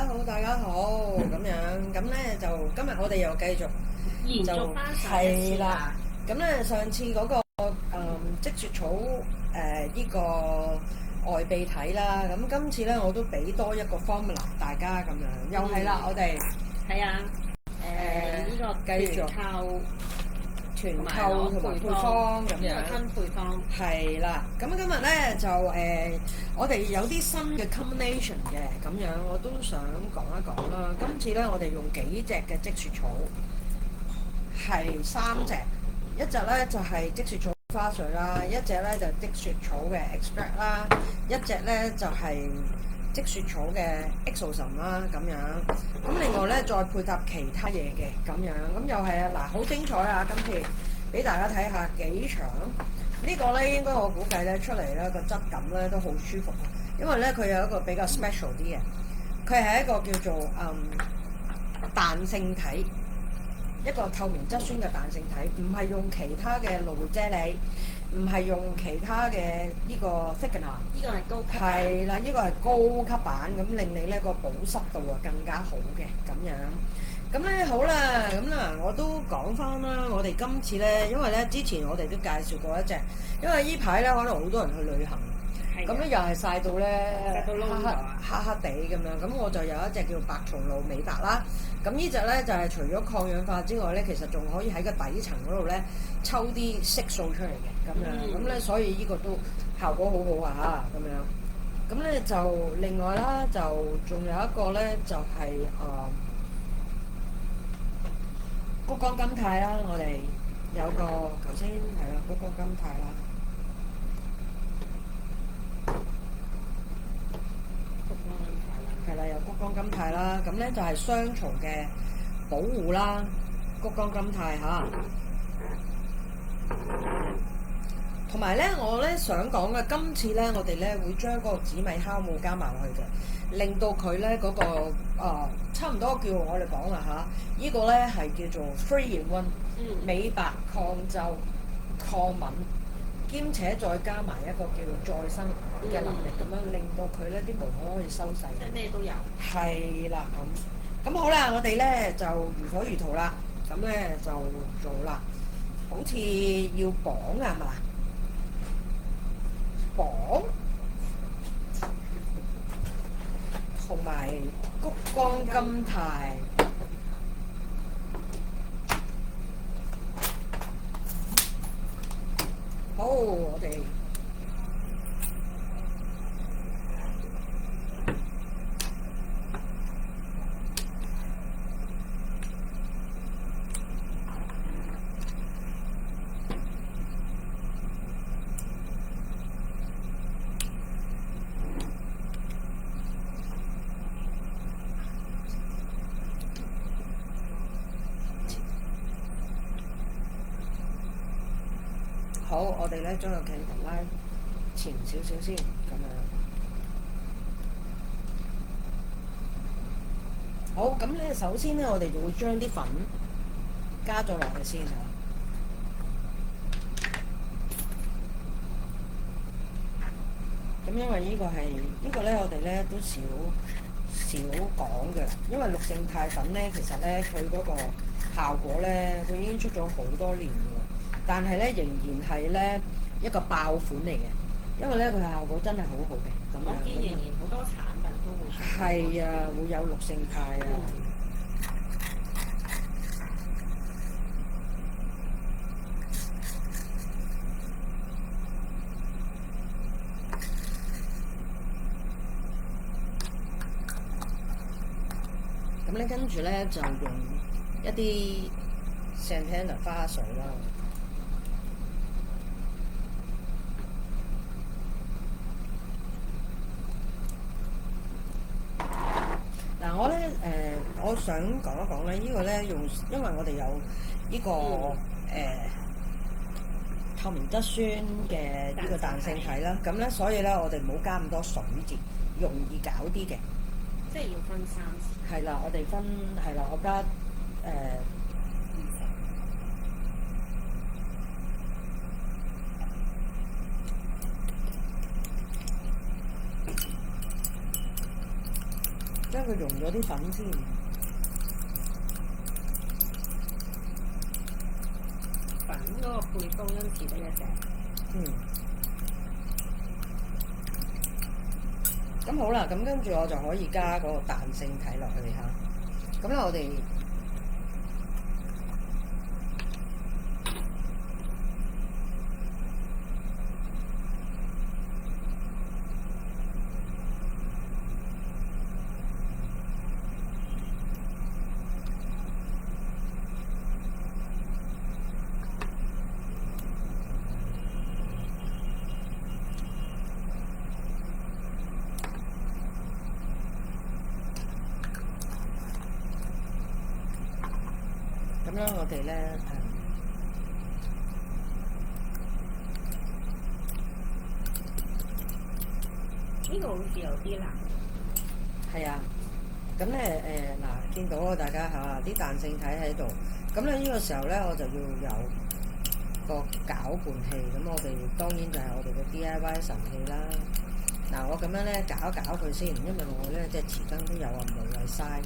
家好，大家好，咁樣，咁咧就今日我哋又繼續延續翻上一次啦。咁咧上次嗰、個積雪草呢個外備體啦，咁今次咧我都俾多一個 formula 大家咁樣，又係啦，我哋係啊，呢個繼續團購同埋配方咁樣，分配方係啦。咁今日咧就我哋有啲新嘅 combination 嘅咁樣，我都想講一講啦。今次咧我哋用幾隻嘅積雪草，係3隻，一隻咧就係積雪草花水啦，一隻咧就積雪草嘅 extract 啦，一隻咧就係積雪草嘅 exosomes 啦咁樣。咁另外咧再配搭其他嘢嘅咁樣，咁又係啊嗱，好精彩啊！今次俾大家睇下幾長，呢個咧應該我估計咧出嚟咧個質感咧都好舒服啊，因為咧佢有一個比較 special 啲嘅，佢係一個叫做彈性體。一個透明質酸嘅彈性體，唔係用其他嘅露啫喱，唔係用其他嘅呢個 thickener， 呢個係高級。係啦，呢個係高級版，咁令你呢個保濕度啊更加好嘅咁樣。咁咧好啦，咁嗱我都講翻啦，我哋今次咧，因為咧之前我哋都介紹過一隻，因為呢排咧可能好多人去旅行。咁咧又係曬到咧黑黑地咁樣，咁我就有一隻叫白松露美白啦。咁呢隻咧就係除咗抗氧化之外咧，其實仲可以喺個底層嗰度咧抽啲色素出嚟嘅咁樣。咁咧所以呢個都效果好好啊咁樣。咁咧就另外啦，就仲有一個咧就係谷胱甘肽啦，我哋有個頭先係啦谷胱甘肽啦。係啦，有谷胱甘肽啦，咁咧就係雙重嘅保護啦，谷胱甘肽嚇。同埋咧，我咧想講嘅，今次咧我哋咧會將嗰個紫米酵母加埋落去嘅，令到佢咧嗰個差唔多叫我哋講啦嚇，呢個咧係叫做 3 in 1，美白、抗皺、抗敏。兼且再加埋一個叫做再生嘅能力，咁樣令到佢咧啲毛孔可以收細。即係咩都有。係啦，咁好啦，我哋咧就如火如荼啦，咁咧就做啦，好似要綁係嘛？綁同埋谷胱甘肽。好，我哋好，我哋咧將個鏡頭拉前少少先，咁樣。好，咁咧首先咧，我哋就會將啲粉加咗落去先嚇。咁因為呢個係呢個咧，我哋咧都少講嘅，因為氯勝肽粉咧，其實咧佢嗰個效果咧，佢已經出咗好多年㗎。但係咧，仍然係咧一個爆款嚟嘅，因為咧佢效果真係好好嘅。咁樣我見仍然好多產品都會出。係啊，會有氯勝肽啊。咁咧跟住咧就用一啲 Centennial 花水啦。我想講一講咧，呢個咧因為我哋有呢個透明質酸嘅呢個彈性體啦，咁咧所以咧我哋唔好加咁多水節，容易搞啲嘅。即係要分3次。係啦，我哋分係啦，我加將佢溶咗啲粉先。粉嗰個配方因此得一隻。咁好啦，咁跟住我就可以加嗰個彈性體落去嚇。咁咧我哋咁咧，我哋咧呢個好似有啲難。係啊，咁咧嗱，見到啊大家嚇啲彈性體喺度，咁咧呢個時候咧我就要有個攪拌器，咁我哋當然就係我哋嘅 DIY 神器啦。嗱，我咁樣咧攪一攪佢先，因為我咧即係匙羹都有啊，唔無謂嘥。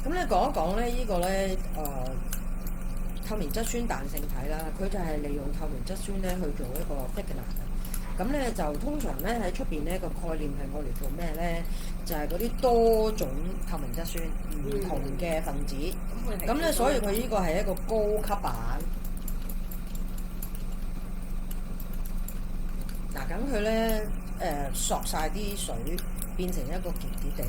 咁咧講一講咧呢個咧透明質酸彈性體啦，佢就係利用透明質酸咧去做一個 thickener 嘅。咁咧就通常咧喺出邊咧個概念係我嚟做咩咧？就係嗰啲多種透明質酸唔同嘅分子。咁咧所以佢呢個係一個高級版。嗱，咁佢咧索晒啲水，變成一個結結地，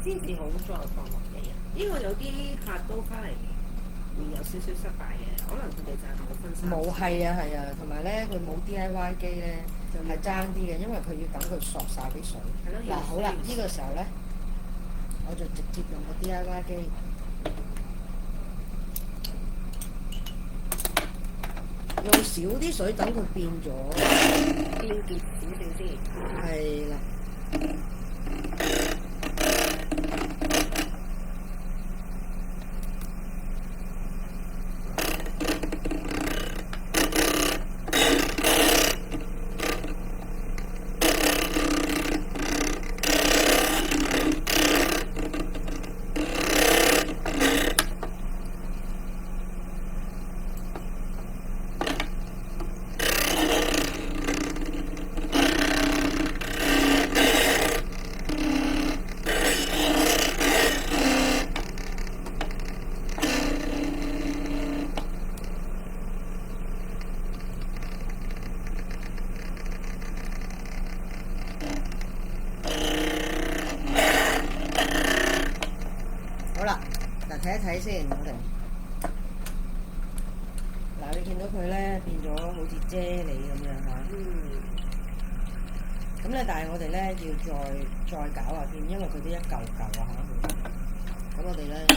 先至好再放落嘅人。呢個有啲客都翻嚟會有少少失敗嘅，可能佢哋就係冇分散。冇係啊，同埋咧佢冇 DIY 機咧係爭啲嘅，因為佢要等佢索晒啲水。嗱好啦，呢個時候咧我就直接用個 DIY 機，用少啲水等佢變咗變結少少先。係啦。好啦，嗱睇一睇先，我哋嗱你見到佢咧變咗好似啫喱咁樣嚇。咁咧，但係我哋咧要再攪下添，因為佢都一嚿嚿啊嚇。咁我哋咧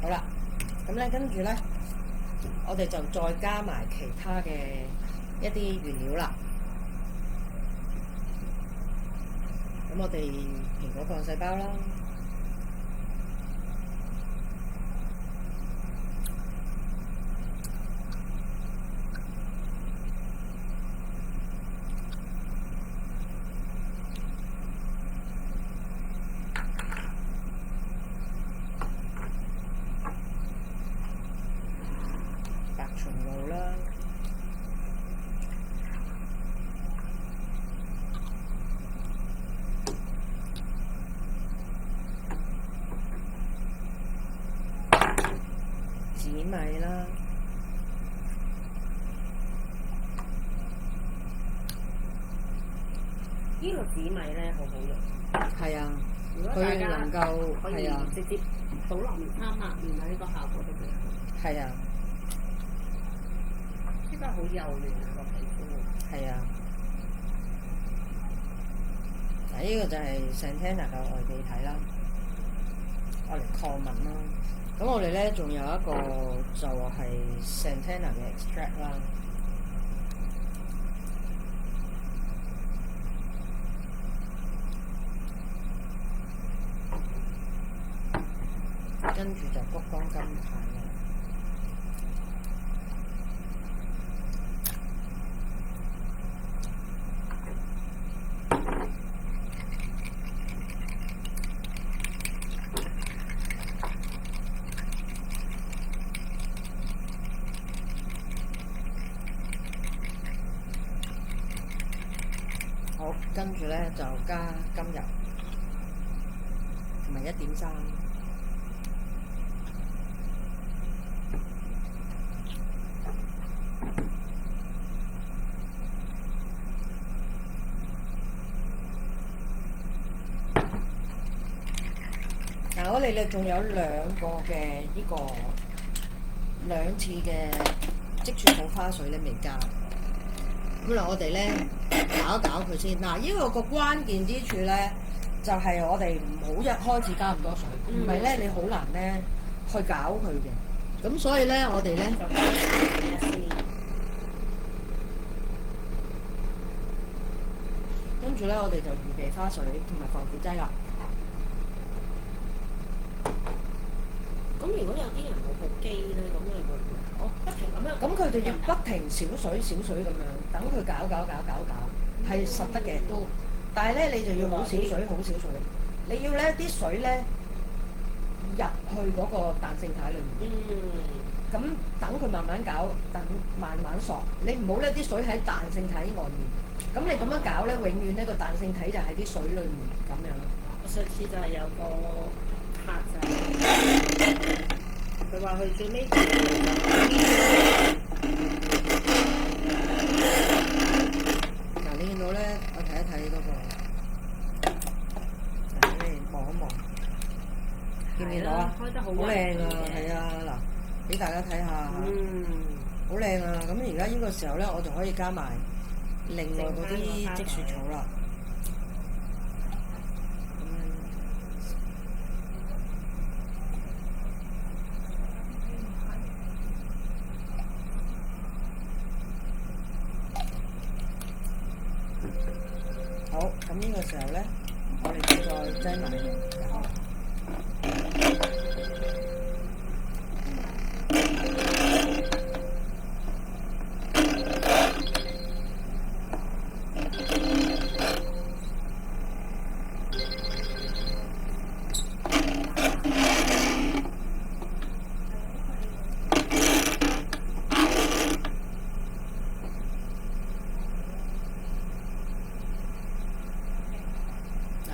好啦，咁咧跟住咧，我哋就再加埋其他嘅一啲原料啦。咁我哋蘋果乾細胞啦，白松露啦，紫米啦，呢個紫米咧好好用。係啊，如果大佢家能夠可以係啊，直接倒落面參抹面啊，呢個效果都幾好。係啊，即係好幼嫩啊個皮膚。係啊。嗱，呢個就係 Santana 嘅外記體啦，我嚟抗敏啦。咁我哋咧仲有一個就係 Centenna 嘅 extract 啦。跟住就谷光金牌啦。好，跟住咧就加金油，同埋1.3。嗱，我哋咧仲有2個嘅呢個2次嘅積雪草花水咧未加。咁嗱，我哋咧搞一搞佢先。嗱，呢個個關鍵之處咧，就係我哋唔好一開始加咁多水，唔係咧你好難咧去搞佢嘅。咁所以咧，我哋咧跟住咧，我哋就預備花水同埋防腐劑啦。咁如果有啲人冇部機咧，咁你會不停咁樣？咁佢哋要不停少水少水咁樣，等佢搞，係實得嘅都。但係咧，你就要好少水，好少水。你要咧啲水咧入去嗰個彈性體裏面。咁等佢慢慢搞，等慢慢索。你唔好咧啲水喺彈性體外面。咁你咁樣搞咧，永遠呢個彈性體就喺啲水裏面咁樣。我上次就係有個客仔，佢話佢最尾嗱，你見到咧，我睇一睇嗰個，嗱，你望一望，見唔見到啊？開得好靚啊，係啊，嗱，俾大家睇下，好靚啊！咁而家呢個時候咧，我就可以加埋另外嗰啲積雪草啦。好，咁呢個時候咧，我哋就再擠埋油。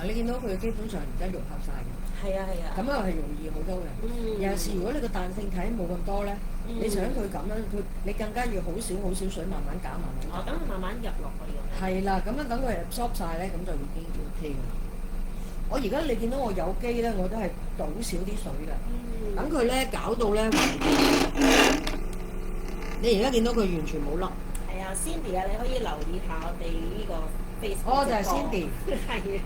你見到佢基本上而家融合晒嘅，係啊，咁又係容易好多嘅。尤其是如果你個彈性體冇咁多咧，你想佢咁樣，你更加要好少水慢慢搞，慢慢搞。等佢慢慢入落去嘅。係啦，咁樣等佢 absorb 晒咧，咁就已經 OK 嘅。我而家你見到我有機咧，我都係倒少啲水㗎，等佢咧搞到咧，你而家見到佢完全冇粒。係啊，Cindy 啊，你可以留意下我哋呢個 Facebook。哦，就係 Cindy。係啊。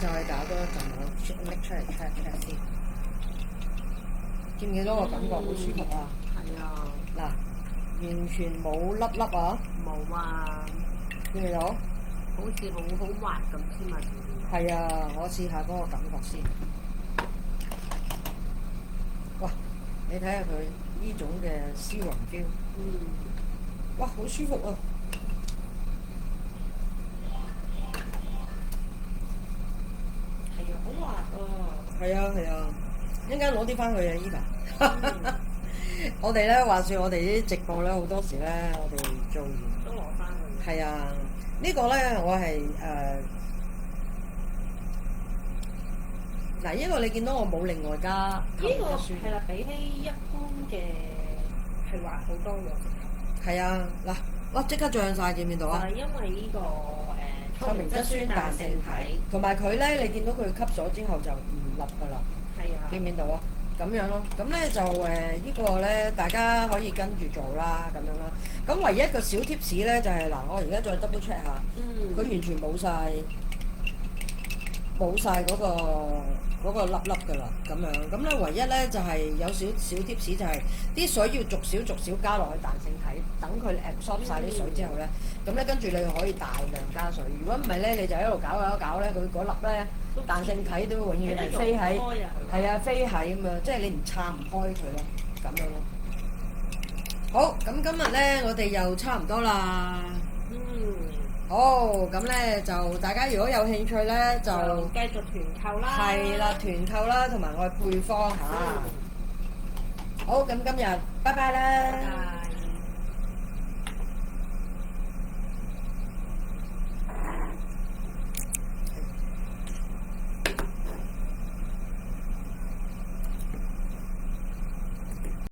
就係搞多一陣，我拎出嚟 check 先，見唔見到個感覺好舒服啊？係啊。嗱，完全冇粒粒啊！冇啊！見唔見到？好似好滑咁添啊！係啊，我試下嗰個感覺先。哇！你睇下佢呢種嘅絲黃膠，哇，好舒服啊！係啊，一陣間攞啲翻去啊，Eva。我哋咧話説，我哋啲直播咧好多時咧，我哋做完係啊，呢個咧我係嗱，呢個你見到我冇另外加呢個酸係啦，比起一般嘅係滑好多喎。係啊，嗱，哇！即刻漲晒，見唔見到啊？因為呢個透明質酸彈性體，同埋佢咧，你見到佢吸咗之後就唔笠噶啦。係啊。見唔見到啊？咁樣咯，咁咧就呢個咧，大家可以跟住做啦，咁樣啦。咁唯一一個小 tips 咧就係、嗱，我而家再 double check 下，佢完全冇晒嗰個粒粒㗎啦，咁樣。咁咧唯一咧就係、有少 tips 就係、啲水要逐少加落去彈性體，等佢 absorb 晒啲水之後咧，咁咧跟住你可以大量加水。如果唔係咧，你就一路搞咧，佢嗰粒咧彈性體都永遠係飛喺，係啊，飛喺咁樣，即係你唔撐唔開佢咯，咁樣咯。好，咁今日咧我哋又差唔多啦。好，咁咧就大家如果有興趣咧，就繼續團購啦。係啦，團購啦，同埋我嘅配方嚇。好，咁今日拜拜啦。拜拜。